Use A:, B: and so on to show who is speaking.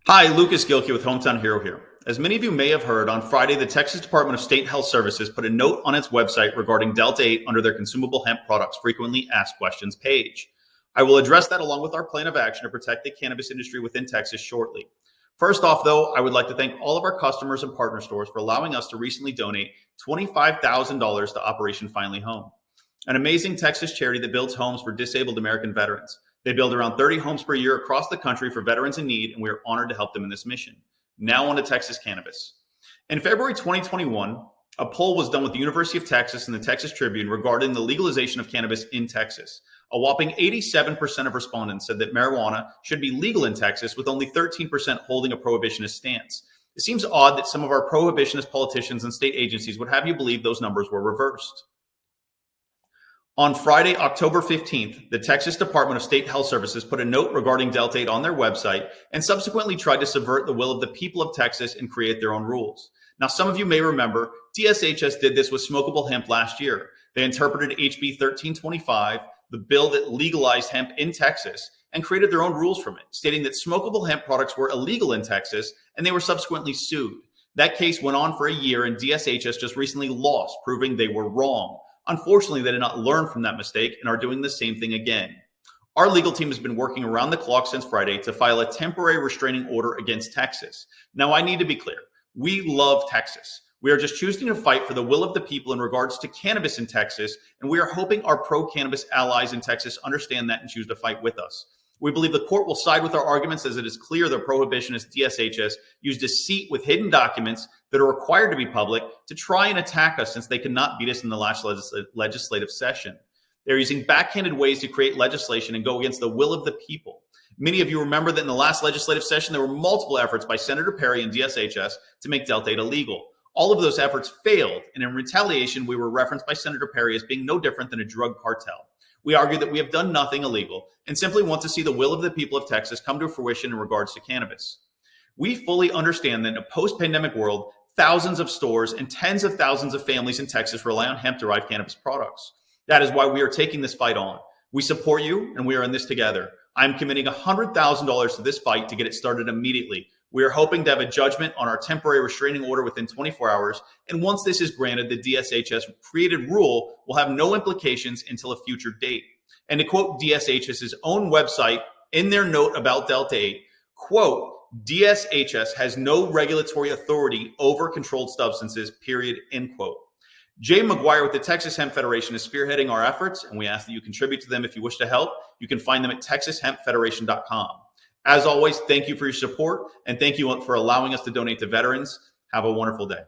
A: Hi, Lucas Gilkey with Hometown Hero here. As many of you may have heard, on Friday, the Texas Department of State Health Services put a note on its website regarding Delta 8 under their consumable hemp products frequently asked questions page. I will address that along with our plan of action to protect the cannabis industry within Texas shortly. First off, though, I would like to thank all of our customers and partner stores for allowing us to recently donate $25,000 to Operation Finally Home, an amazing Texas charity that builds homes for disabled American veterans. They build around 30 homes per year across the country for veterans in need, and we are honored to help them in this mission. Now on to Texas cannabis. In February 2021, a poll was done with the University of Texas and the Texas Tribune regarding the legalization of cannabis in Texas. A whopping 87% of respondents said that marijuana should be legal in Texas, with only 13% holding a prohibitionist stance. It seems odd that some of our prohibitionist politicians and state agencies would have you believe those numbers were reversed. On Friday, October 15th, the Texas Department of State Health Services put a note regarding Delta 8 on their website and subsequently tried to subvert the will of the people of Texas and create their own rules. Now, some of you may remember DSHS did this with smokable hemp last year. They interpreted HB 1325, the bill that legalized hemp in Texas, and created their own rules from it, stating that smokable hemp products were illegal in Texas, and they were subsequently sued. That case went on for a year, and DSHS just recently lost, proving they were wrong. Unfortunately, they did not learn from that mistake and are doing the same thing again. Our legal team has been working around the clock since Friday to file a temporary restraining order against Texas. Now, I need to be clear. We love Texas. We are just choosing to fight for the will of the people in regards to cannabis in Texas, and we are hoping our pro-cannabis allies in Texas understand that and choose to fight with us. We believe the court will side with our arguments, as it is clear the prohibitionist DSHS used deceit with hidden documents that are required to be public to try and attack us, since they could not beat us in the last legislative session. They're using backhanded ways to create legislation and go against the will of the people. Many of you remember that in the last legislative session, there were multiple efforts by Senator Perry and DSHS to make Delta 8 illegal. All of those efforts failed, and in retaliation, we were referenced by Senator Perry as being no different than a drug cartel. We argue that we have done nothing illegal and simply want to see the will of the people of Texas come to fruition in regards to cannabis. We fully understand that in a post-pandemic world, thousands of stores and tens of thousands of families in Texas rely on hemp-derived cannabis products. That is why we are taking this fight on. We support you, and we are in this together. I'm committing $100,000 to this fight to get it started immediately. We are hoping to have a judgment on our temporary restraining order within 24 hours, and once this is granted, the DSHS created rule will have no implications until a future date. And to quote DSHS's own website in their note about Delta 8, quote, DSHS has no regulatory authority over controlled substances, period, end quote. Jay McGuire with the Texas Hemp Federation is spearheading our efforts, and we ask that you contribute to them if you wish to help. You can find them at texashempfederation.com. As always, thank you for your support, and thank you for allowing us to donate to veterans. Have a wonderful day.